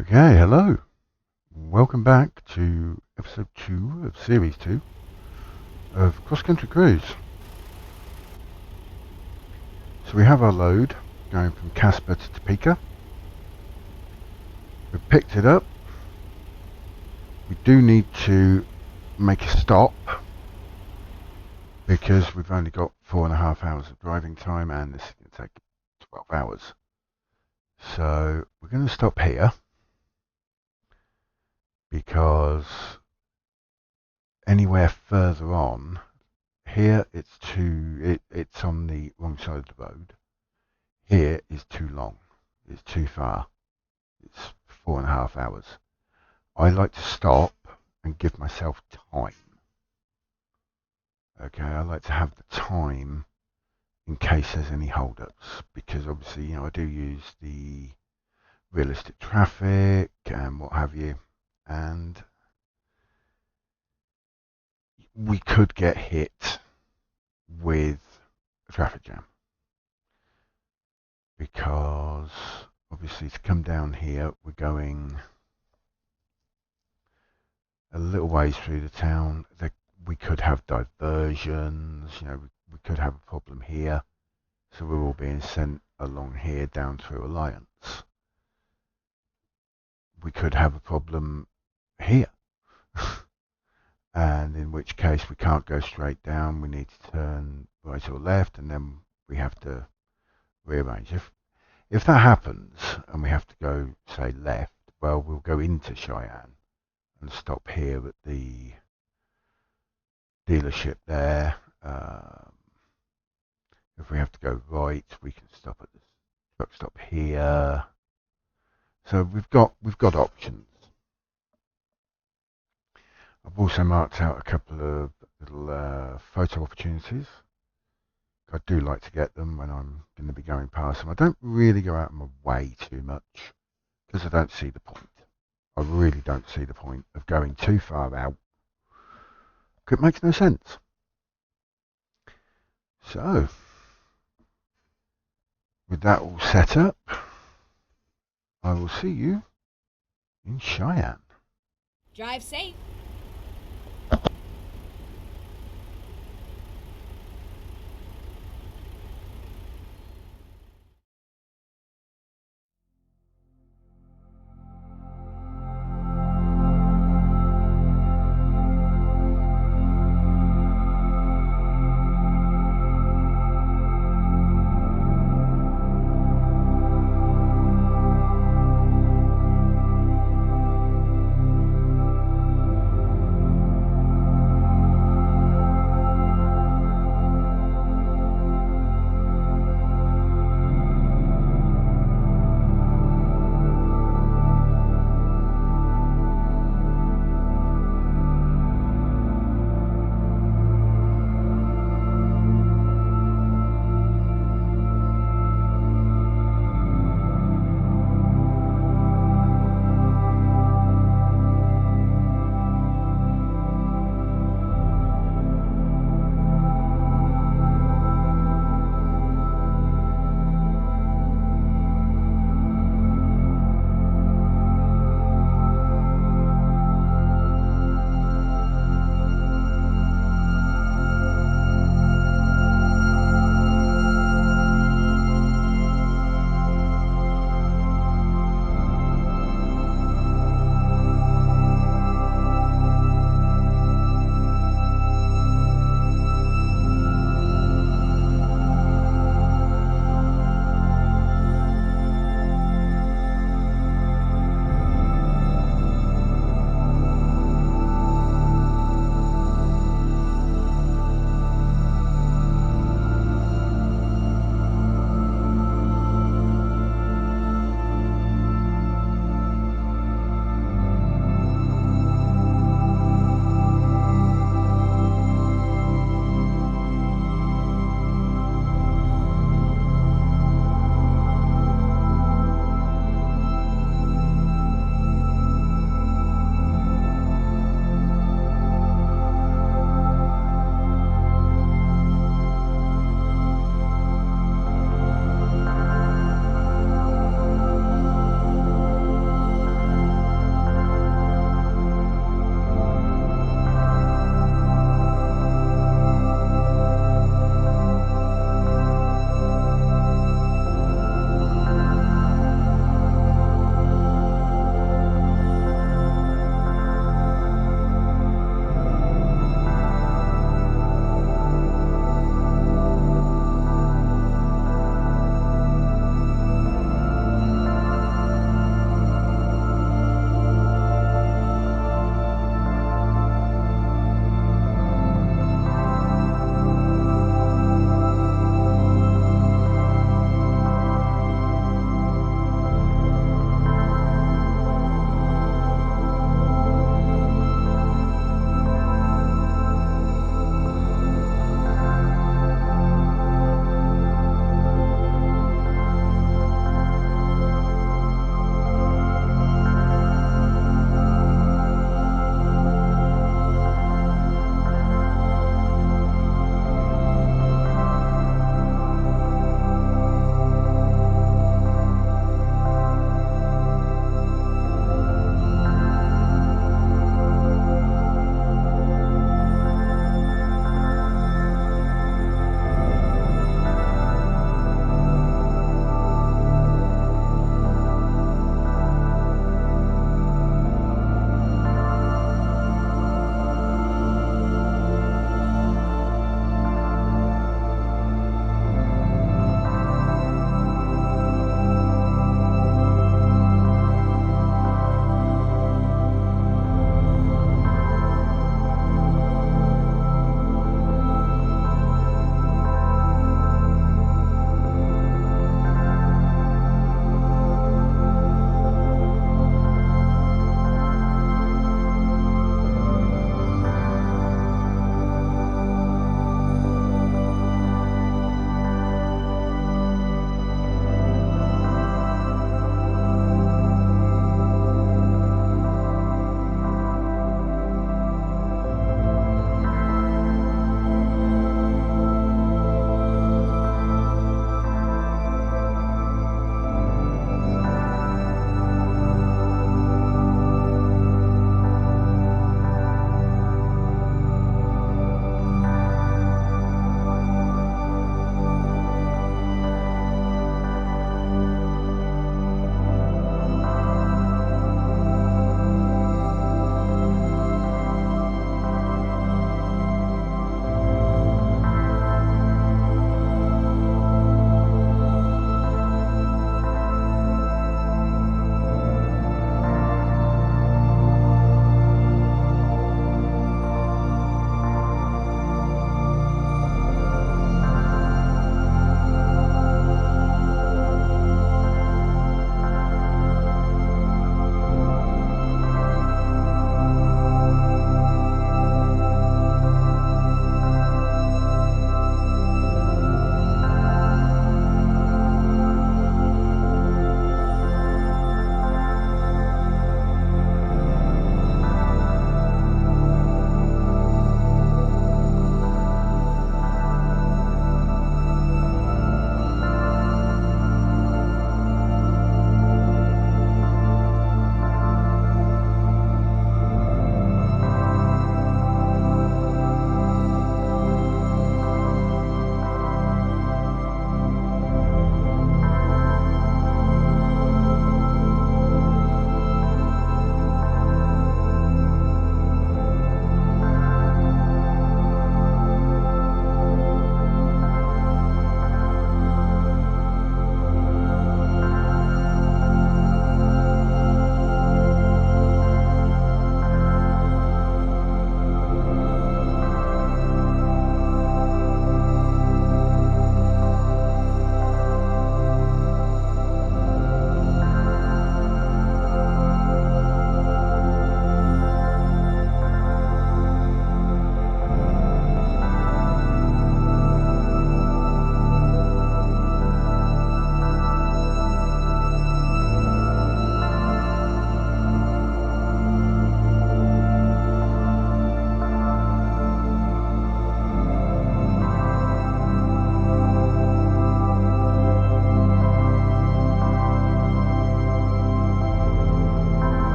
Okay, hello. Welcome back to episode 2 of series 2 of Cross Country Cruise. So we have our load going from Casper to Topeka. We've picked it up. We do need to make a stop because we've only got 4.5 hours of driving time and this is going to take 12 hours. So we're going to stop here because anywhere further on, here it's it's on the wrong side of the road. Here is too long. It's too far. It's 4.5 hours. I like to stop and give myself time. Okay, I like to have the time in case there's any hold-ups because obviously, I do use the realistic traffic and what have you, and we could get hit with a traffic jam because obviously to come down here we're going a little ways through the town. We could have diversions, we could have a problem here, so we're all being sent along here down through Alliance. We could have a problem here, and in which case we can't go straight down, we need to turn right or left, and then we have to rearrange. If that happens and we have to go, say, left, well, we'll go into Cheyenne and stop here at the dealership there. If we have to go right, we can stop at the truck stop here. So we've got options. I've also marked out a couple of little photo opportunities. I do like to get them when I'm going to be going past them. I don't really go out of my way too much because I don't see the point. I really don't see the point of going too far out. It makes no sense. So, with that all set up, I will see you in Cheyenne. Drive safe.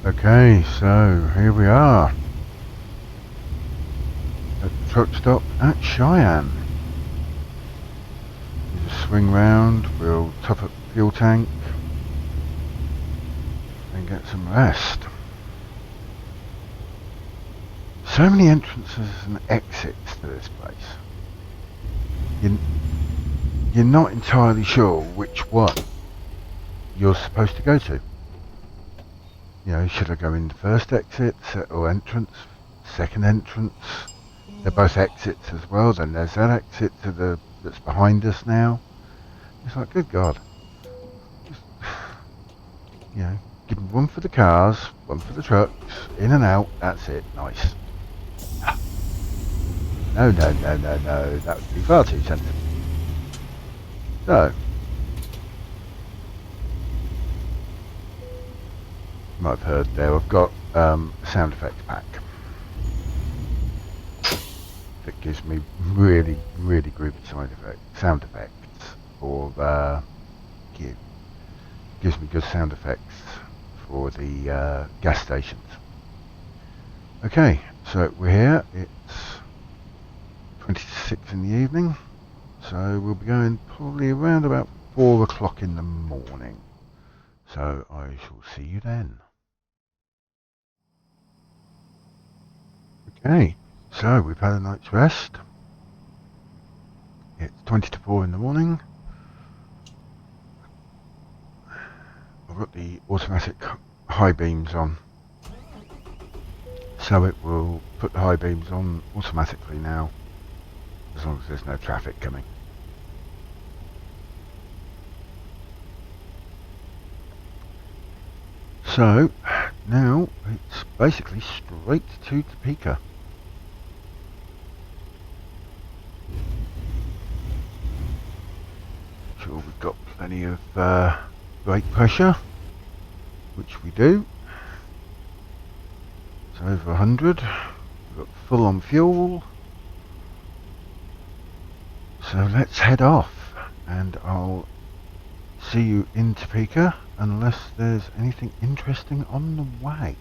Okay, so here we are at the truck stop at Cheyenne. You just swing round, we'll top up the fuel tank and get some rest. So many entrances and exits to this place. You're not entirely sure which one you're supposed to go to. You know, should I go in the first exit or entrance, second entrance? They're both exits as well. Then there's that exit that's behind us now. It's like, good God. Just, you know, give them one for the cars, one for the trucks, in and out, that's it, nice. No, that would be far too sensible. So, you might have heard there, I've got a sound effects pack that gives me really groovy sound effects for gives me good sound effects for the gas stations. Okay, so we're here, it's 20 to 6 in the evening, so we'll be going probably around about 4 o'clock in the morning. So I shall see you then. Okay, so we've had a night's rest. It's 20 to 4 in the morning. I've got the automatic high beams on, so it will put the high beams on automatically now, as long as there's no traffic coming. So now it's basically straight to Topeka. Sure, we've got plenty of brake pressure, which we do. It's over 100. We've got full on fuel. So let's head off, and I'll see you in Topeka unless there's anything interesting on the way.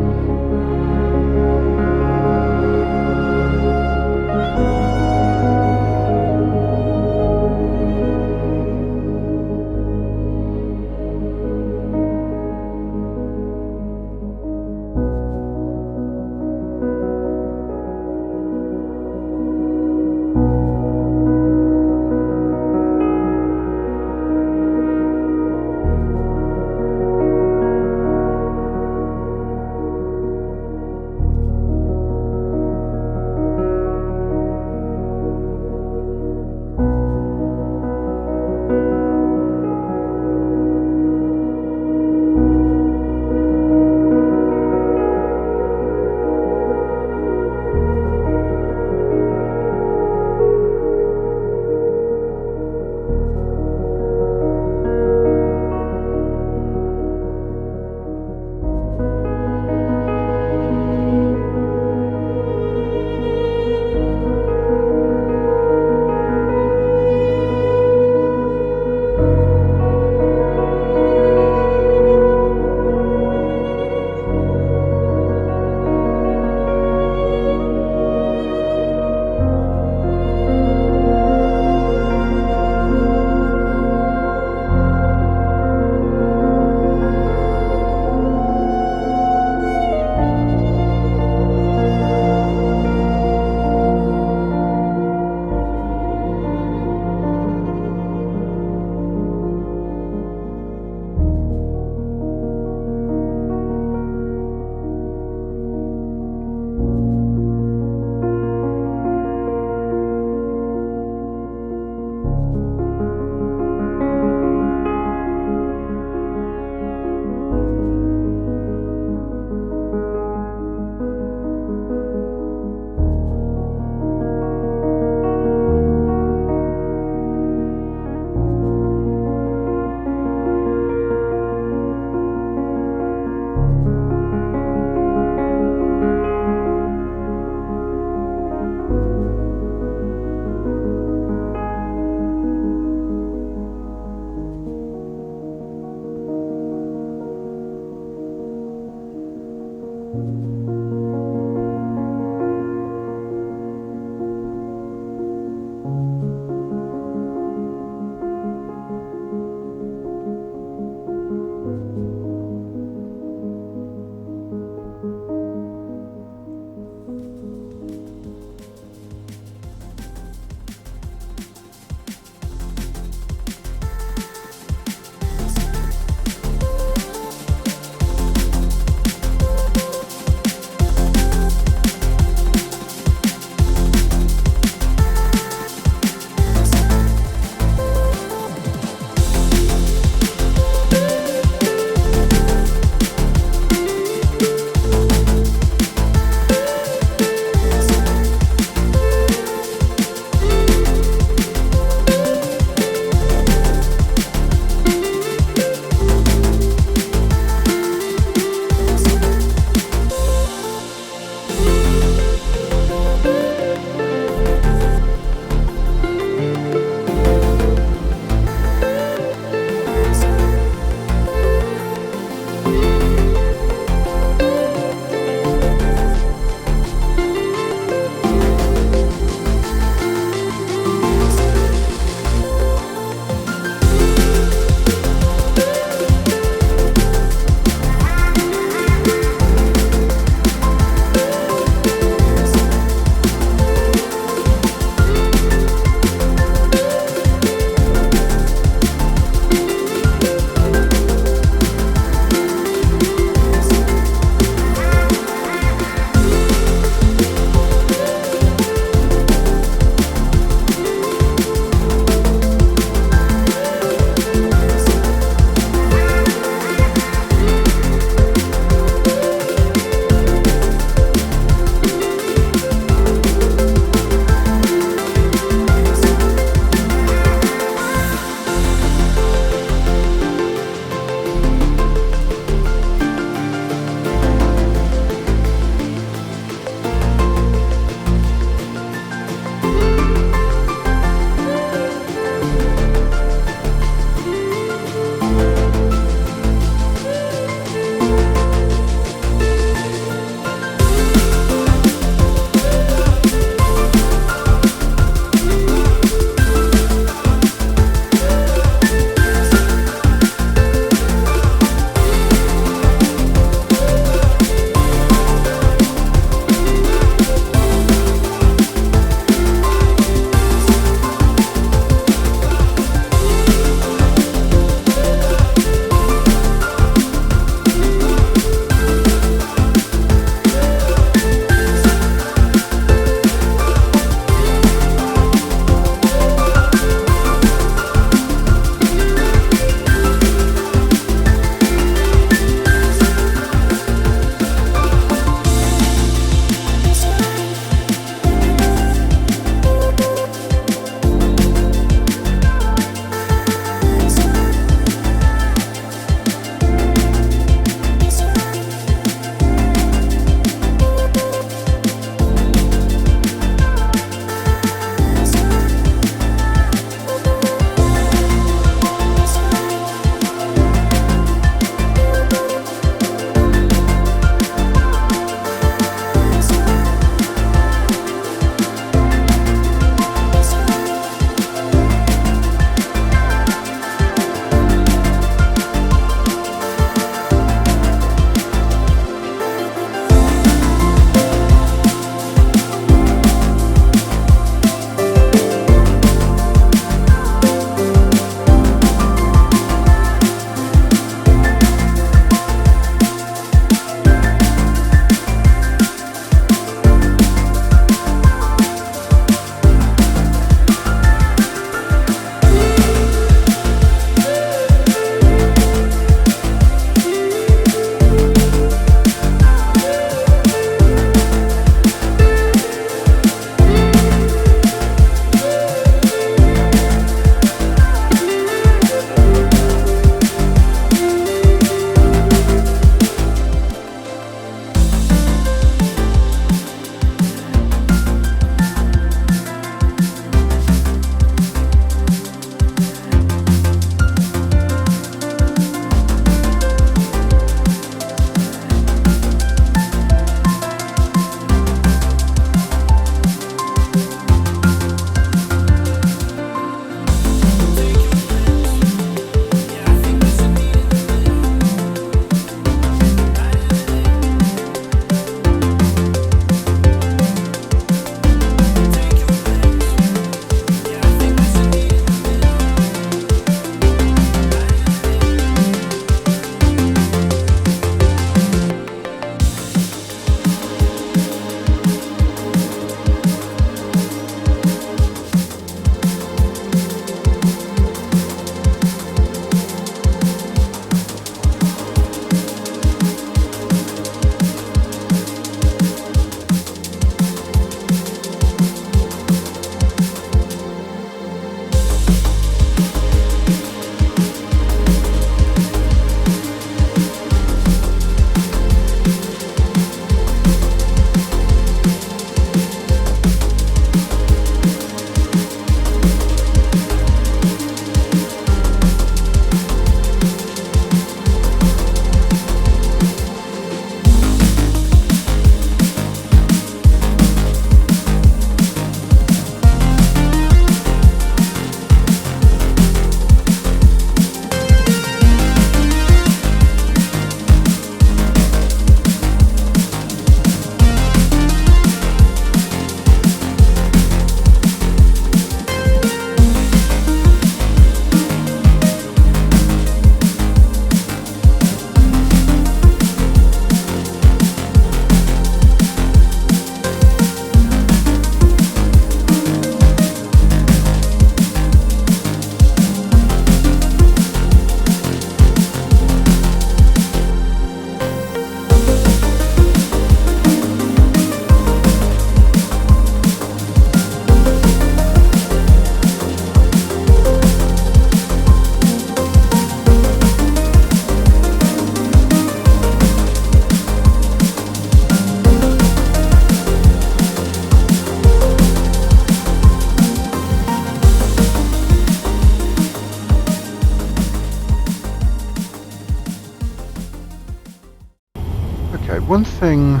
Okay, one thing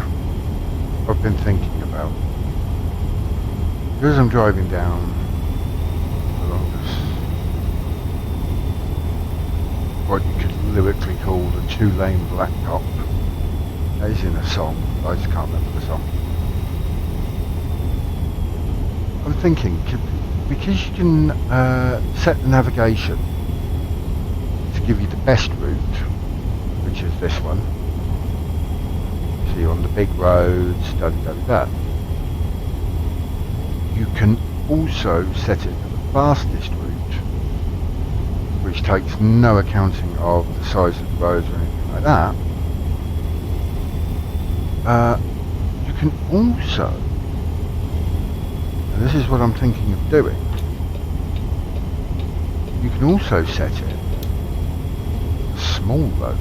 I've been thinking about, as I'm driving down along this, what you could lyrically call the 2-lane blacktop. That is in a song, I just can't remember the song. I'm thinking, because you can set the navigation to give you the best route, which is this one. So you're on the big roads, da-da-da-da. You can also set it to the fastest route, which takes no accounting of the size of the roads or anything like that. You can also, and this is what I'm thinking of doing, you can also set it to small roads,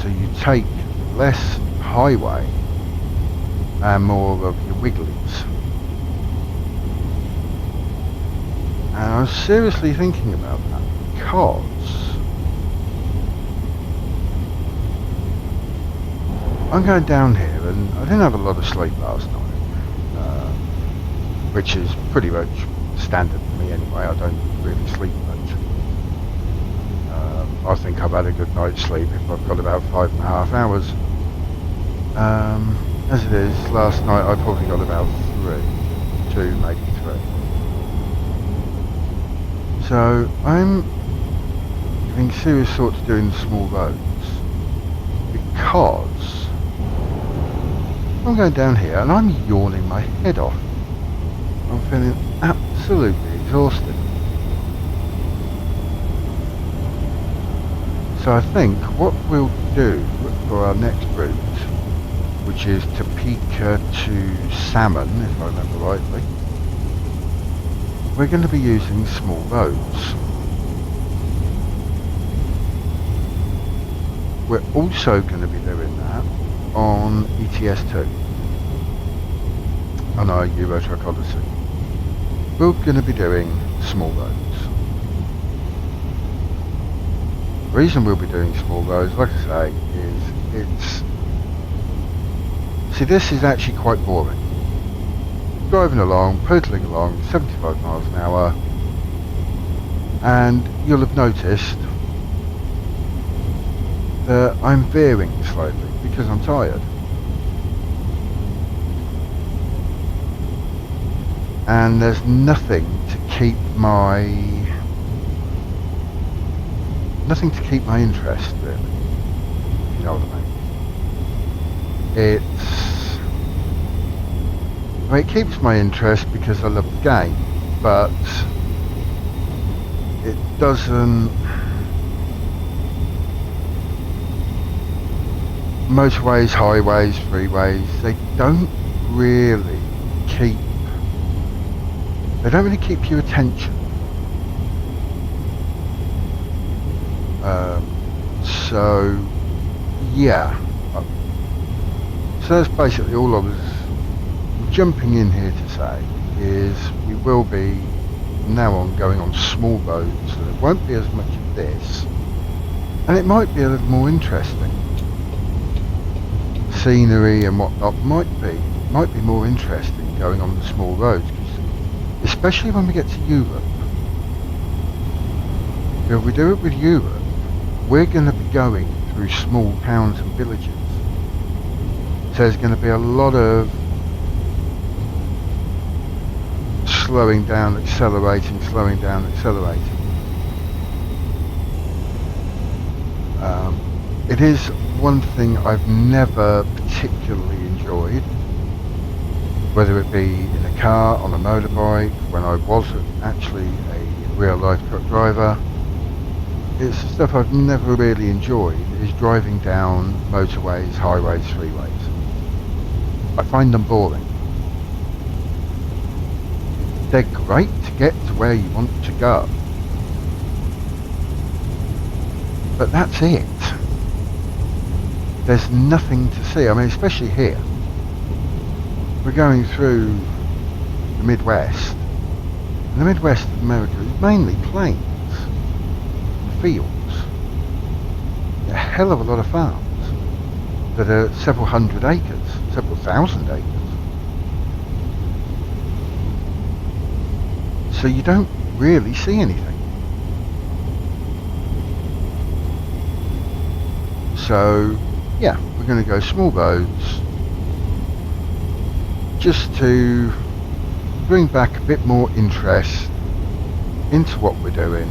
so you take less highway and more of your wigglies. And I was seriously thinking about that because I'm going down here and I didn't have a lot of sleep last night, which is pretty much standard for me anyway. I don't really sleep much. I think I've had a good night's sleep if I've got about 5.5 hours. As it is, last night I probably got about 2, maybe 3. So I'm giving serious thought to doing the small roads because I'm going down here and I'm yawning my head off. I'm feeling absolutely exhausted. So I think what we'll do for our next route, which is Topeka to Salmon, if I remember rightly, we're going to be using small roads. We're also going to be doing that on ATS2, on our Euro Truck Odyssey. We're going to be doing small roads. The reason we'll be doing small roads, like I say, is see, this is actually quite boring. Driving along, pootling along, 75 miles an hour, and you'll have noticed that I'm veering slightly because I'm tired. And there's nothing to keep my interest, really, if you know what I mean. It keeps my interest because I love the game, but it doesn't. Motorways, highways, freeways, they don't really keep your attention. So yeah, so that's basically all I was jumping in here to say, is we will be now on going on small roads, so there won't be as much of this, and it might be a little more interesting. Scenery and whatnot might be more interesting going on the small roads, especially when we get to Europe. If we do it with Europe, we're going to be going through small towns and villages, so there's going to be a lot of slowing down, accelerating. It is one thing I've never particularly enjoyed, whether it be in a car, on a motorbike, when I wasn't actually a real life truck driver. It's the stuff I've never really enjoyed, is driving down motorways, highways, freeways. I find them boring. They're great to get to where you want to go, but that's it. There's nothing to see. I mean, especially here. We're going through the Midwest. And the Midwest of America is mainly plains and fields. A hell of a lot of farms. that are several hundred acres, several thousand acres. So you don't really see anything. So yeah, we're going to go small boats just to bring back a bit more interest into what we're doing.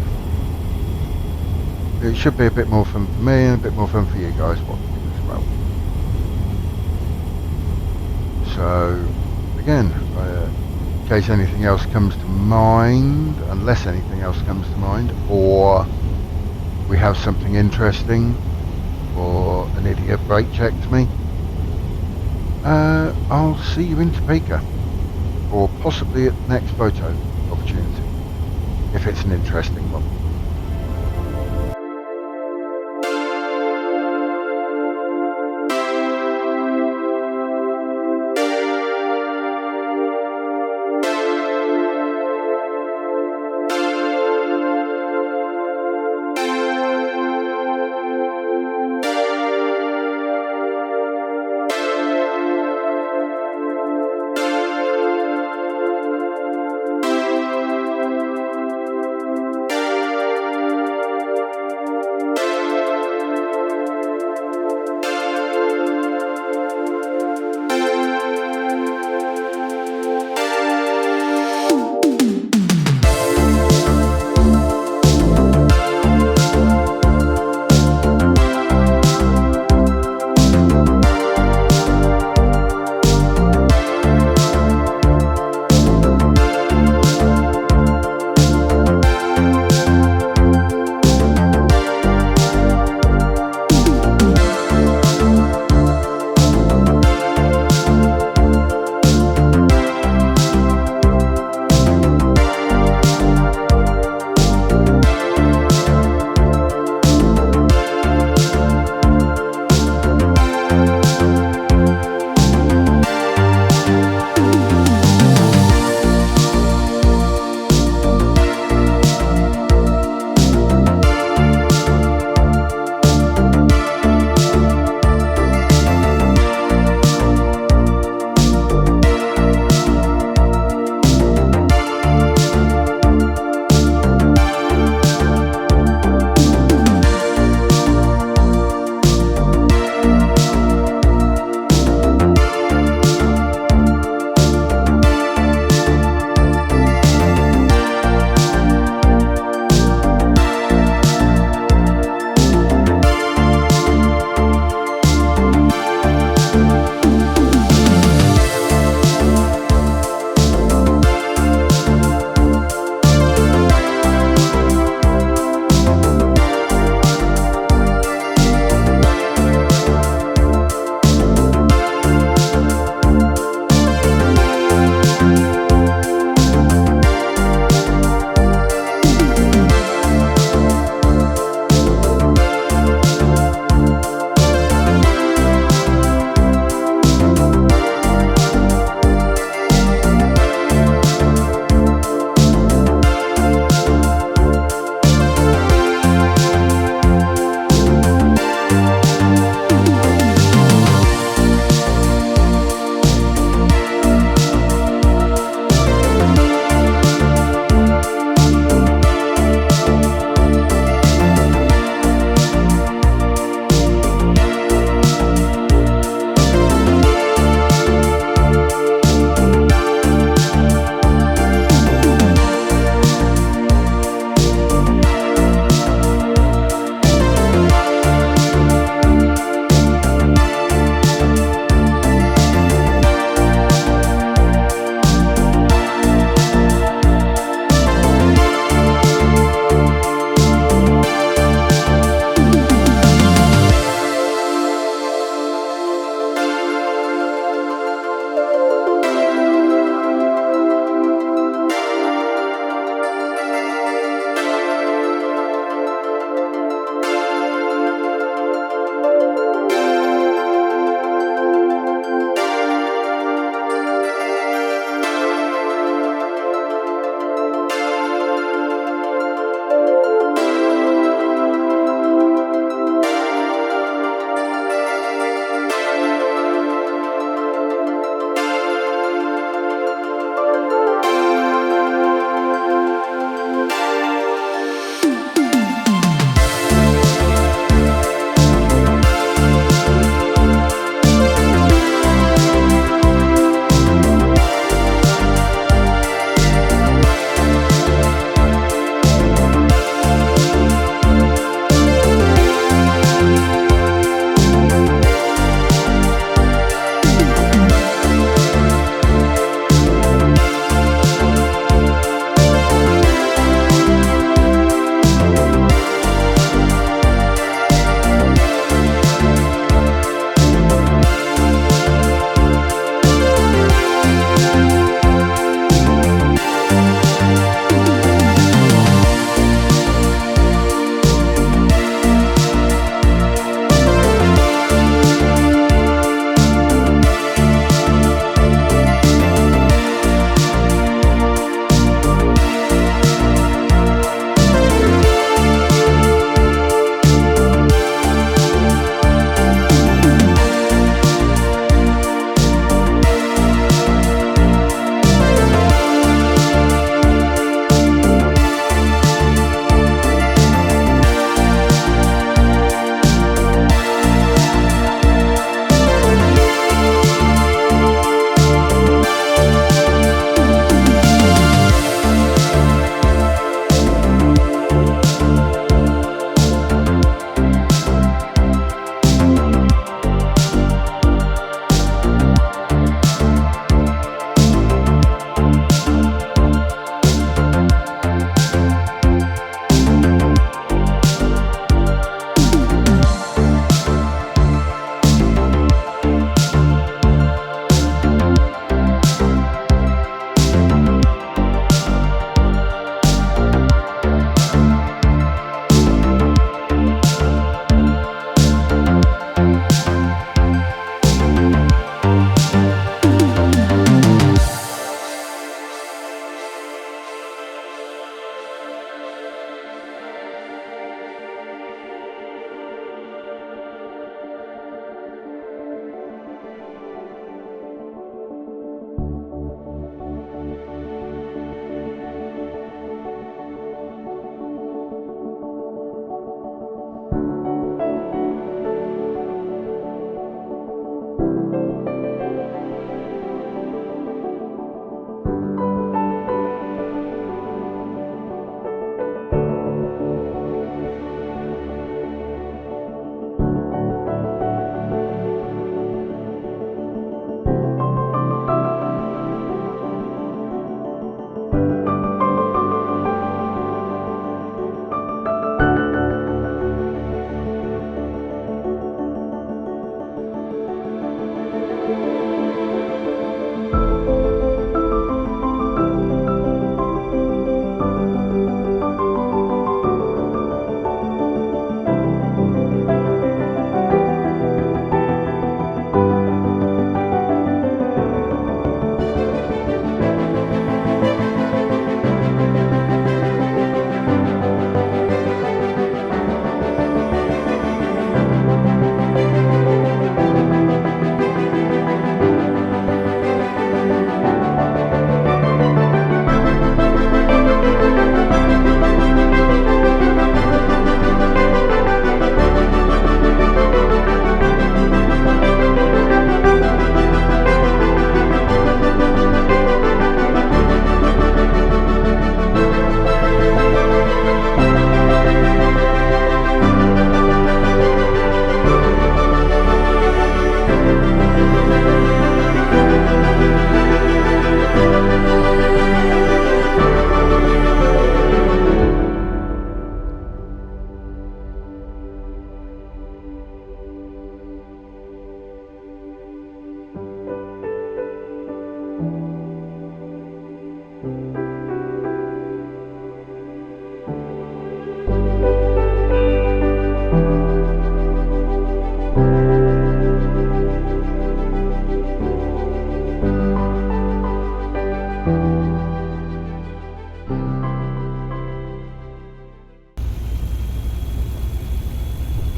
It should be a bit more fun for me and a bit more fun for you guys watching as well. So again, in case anything else comes to mind, unless anything else comes to mind, or we have something interesting, or an idiot brake checks me, I'll see you in Topeka, or possibly at the next photo opportunity, if it's an interesting one.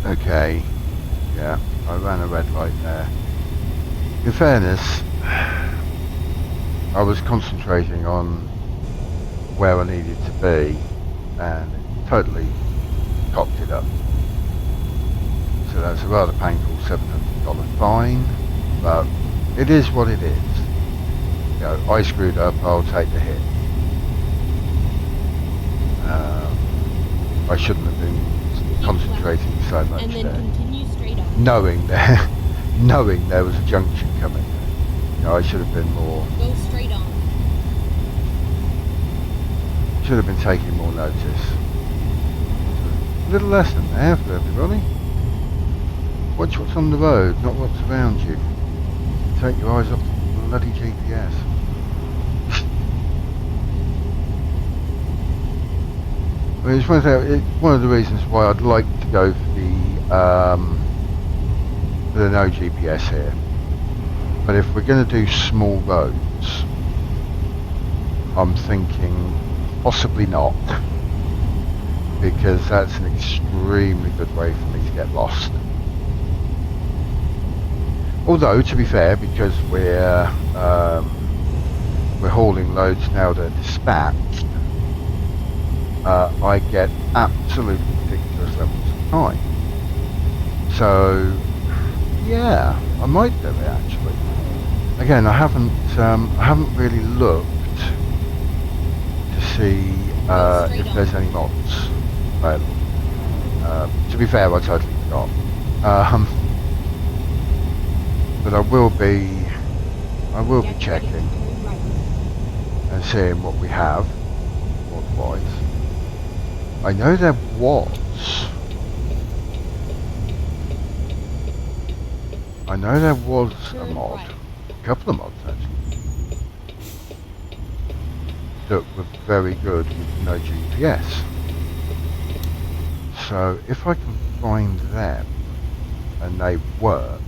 Okay, yeah, I ran a red light there. In fairness, I was concentrating on where I needed to be and it totally cocked it up. So that's a rather painful $700 fine, but it is what it is. You know, I screwed up, I'll take the hit. I shouldn't have been concentrating so much and then there. continue straight on. Knowing there was a junction coming. You know, I should have been more. Go straight on. Should have been taking more notice. A little lesson there for everybody. Watch what's on the road, not what's around you. Take your eyes off the bloody GPS. I mean, it's one of the reasons why I'd like to go for the no GPS here. But if we're going to do small roads, I'm thinking possibly not, because that's an extremely good way for me to get lost. Although, to be fair, because we're hauling loads now that are dispatched, I get absolutely ridiculous levels of time. So, yeah, I might do it actually. Again, I haven't really looked to see if there's any mods available. To be fair, I totally forgot. But I will be checking and seeing what we have mod-wise. I know there was a mod, a couple of mods actually, that were very good with no GPS. So if I can find them and they work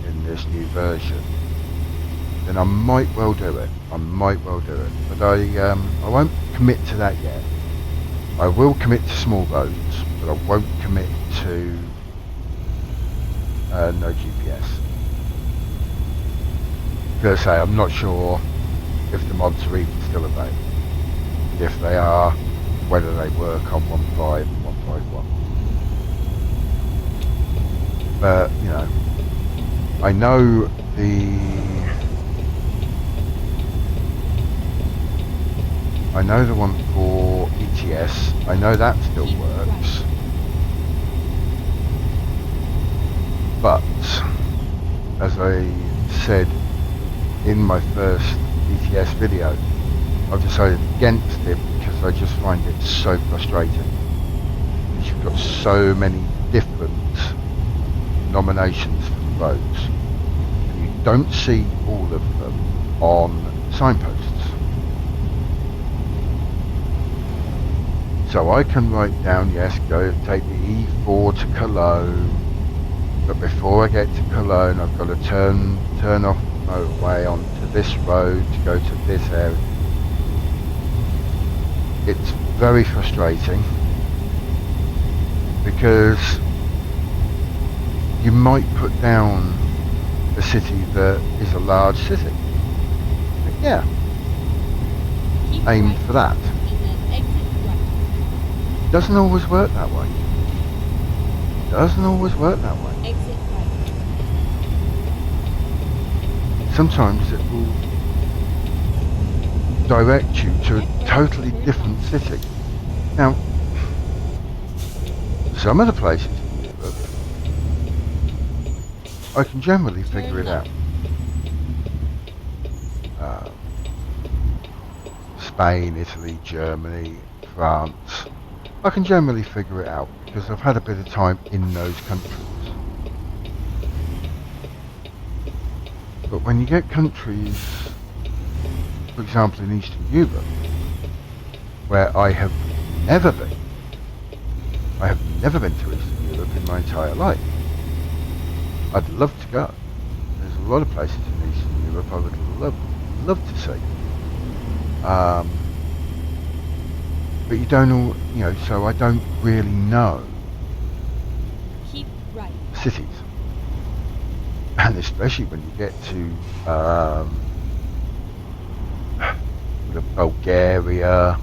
in this new version, then I might well do it. But I won't commit to that yet. I will commit to small roads, but I won't commit to no GPS. Because I say, I'm not sure if the mods are even still available. If they are, whether they work on 1.5 and 1.51. But, you know, I know the one for ATS, I know that still works. But, as I said in my first ATS video, I've decided against it because I just find it so frustrating. You've got so many different nominations for the roads. don't see all of them on signposts. So I can write down, yes, go take the E4 to Cologne, but before I get to Cologne, I've got to turn off the motorway onto this road to go to this area. It's very frustrating because you might put down a city that is a large city. But yeah, Keep aim right for that. and then exit right. Doesn't always work that way. Doesn't always work that way. Exit right. Sometimes it will direct you to a totally different city. Now, some of the places in Europe, I can generally figure it out. Spain, Italy, Germany, France. I can generally figure it out because I've had a bit of time in those countries. But when you get countries, for example in Eastern Europe, where I have never been to Eastern Europe in my entire life. I'd love to go. There's a lot of places in Eastern Europe I would love to see. But you don't know, so I don't really know Keep right. cities. And especially when you get to Bulgaria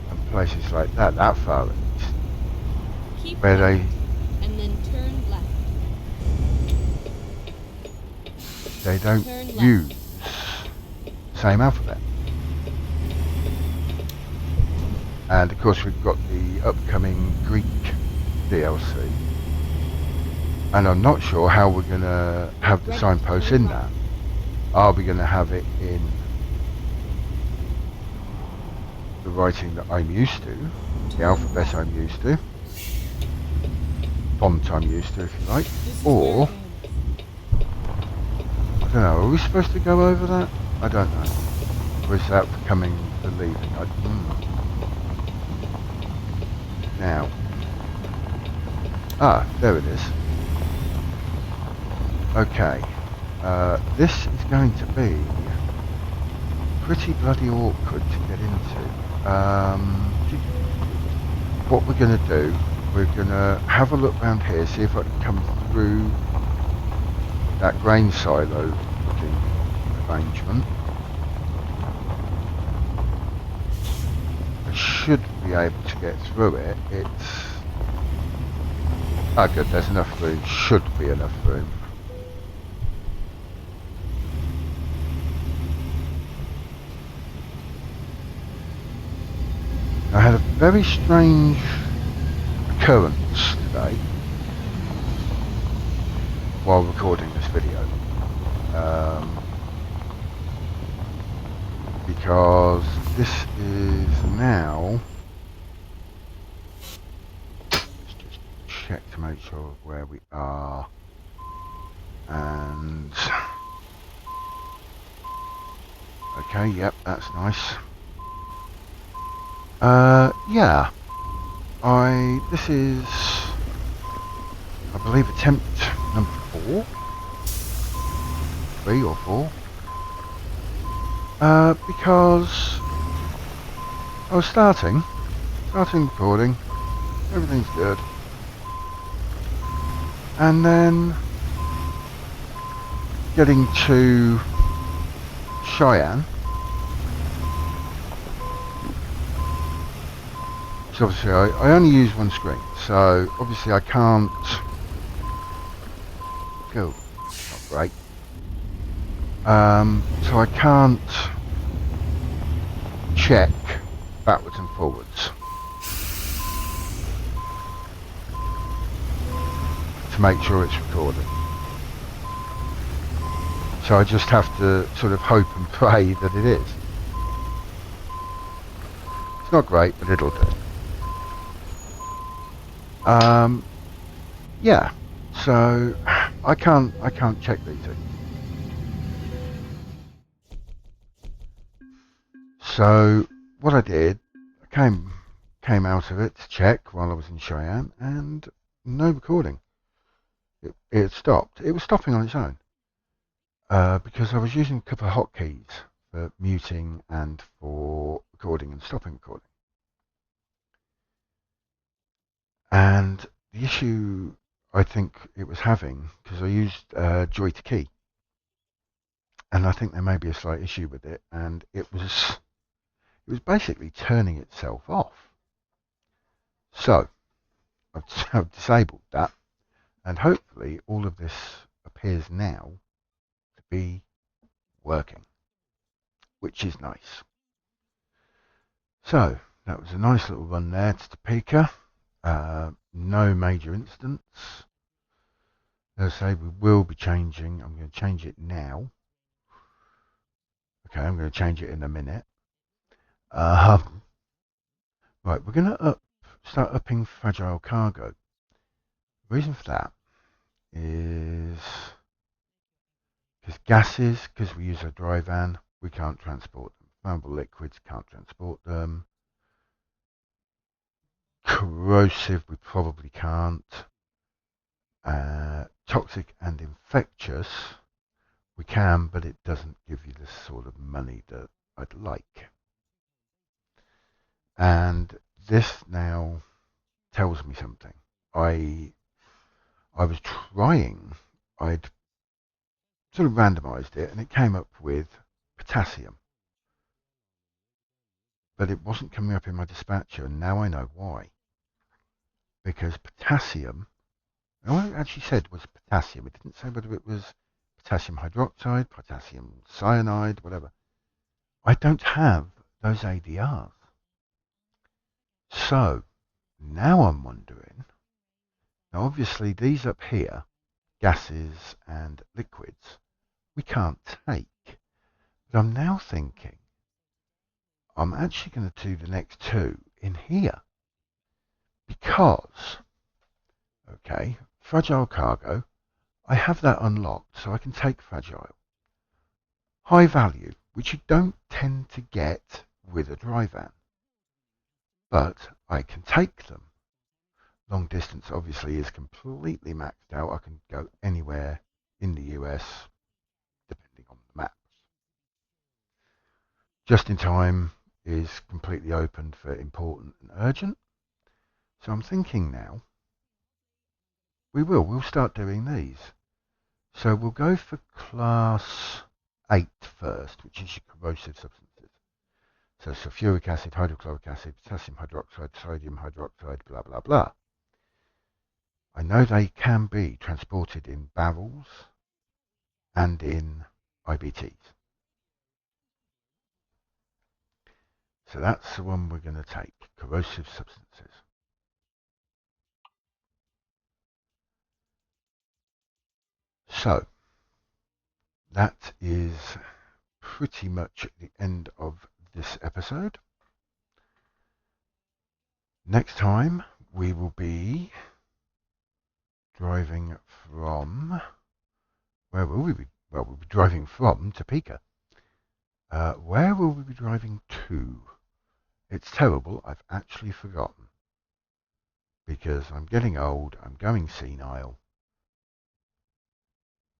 and places like that far east, Keep where right and then turn left. they don't Turn left. use the same alphabet. And of course we've got the upcoming Greek DLC, and I'm not sure how we're going to have the signposts in that. Are we going to have it in the writing that I'm used to, the alphabet I'm used to, font I'm used to if you like, or, I don't know, are we supposed to go over that? I don't know. Or is that becoming the leaving? Now, there it is. Okay, this is going to be pretty bloody awkward to get into. What we're going to do, we're going to have a look around here, see if I can come through that grain silo looking arrangement. I should be able to get through it. It's... oh good, there's enough room. Should be enough room. I had a very strange occurrence today while recording this video. Because this is now... let's just check to make sure of where we are. And... okay, yep, that's nice. Yeah. This is, I believe, attempt number 4? 3 or 4? Because I was starting recording, everything's good. And then getting to Cheyenne. So obviously I only use one screen, so obviously I can't go, not great. So I can't check backwards and forwards to make sure it's recording. So I just have to sort of hope and pray that it is. It's not great, but it'll do. Yeah, so I can't check these things. So what I did, I came out of it to check while I was in Cheyenne, and no recording. It stopped. It was stopping on its own because I was using a couple of hotkeys for muting and for recording and stopping recording. And the issue I think it was having, because I used Joy to Key, and I think there may be a slight issue with it, and it was basically turning itself off. So I've disabled that, and hopefully all of this appears now to be working, which is nice. So that was a nice little run there to Topeka. No major incidents. As I say, we will be changing. I'm going to change it now. Okay, I'm going to change it in a minute. Right, we're going to start upping fragile cargo. The reason for that is because gases, because we use a dry van, we can't transport them. Flammable liquids, can't transport them. Corrosive, we probably can't. Toxic and infectious, we can, but it doesn't give you the sort of money that I'd like. And this now tells me something. I was trying, I'd sort of randomized it, and it came up with potassium. But it wasn't coming up in my dispatcher, and now I know why. Because potassium, all it actually said was potassium. It didn't say whether it was potassium hydroxide, potassium cyanide, whatever. I don't have those ADRs. So now I'm wondering, now obviously these up here, gases and liquids, we can't take. But I'm now thinking I'm actually going to do the next two in here. Because, okay, fragile cargo, I have that unlocked so I can take fragile. High value, which you don't tend to get with a dry van. But I can take them. Long distance obviously is completely maxed out. I can go anywhere in the US depending on the maps. Just in time is completely open for important and urgent. So I'm thinking now, we'll start doing these. So we'll go for class 8 first, which is your corrosive substances. So sulfuric acid, hydrochloric acid, potassium hydroxide, sodium hydroxide, blah, blah, blah. I know they can be transported in barrels and in IBTs. So that's the one we're going to take, corrosive substances. So that is pretty much the end of this episode. Next time we will be driving from, where will we be? Well, we'll be driving from Topeka. Where will we be driving to? It's terrible, I've actually forgotten. Because I'm getting old, I'm going senile.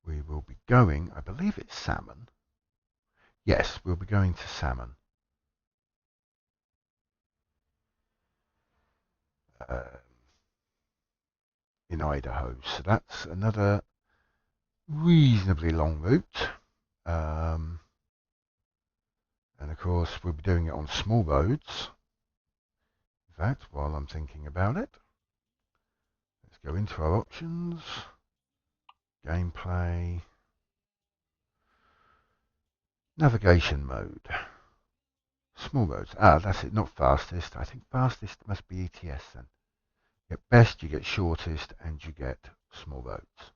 We will be going, I believe it's Salmon. Yes, we'll be going to Salmon. In Idaho. So that's another reasonably long route. And of course, we'll be doing it on small roads. In fact, while I'm thinking about it, let's go into our options. Gameplay. Navigation mode. Small roads. Ah, that's it, not fastest. I think fastest must be ATS then. At best, you get shortest and you get small roads.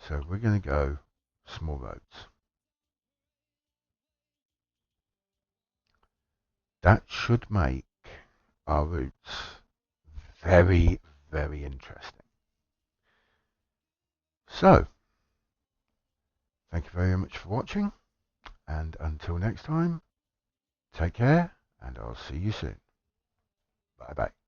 So we're going to go small roads. That should make our routes very, very interesting. So, thank you very much for watching. And until next time, take care, and I'll see you soon. Bye bye.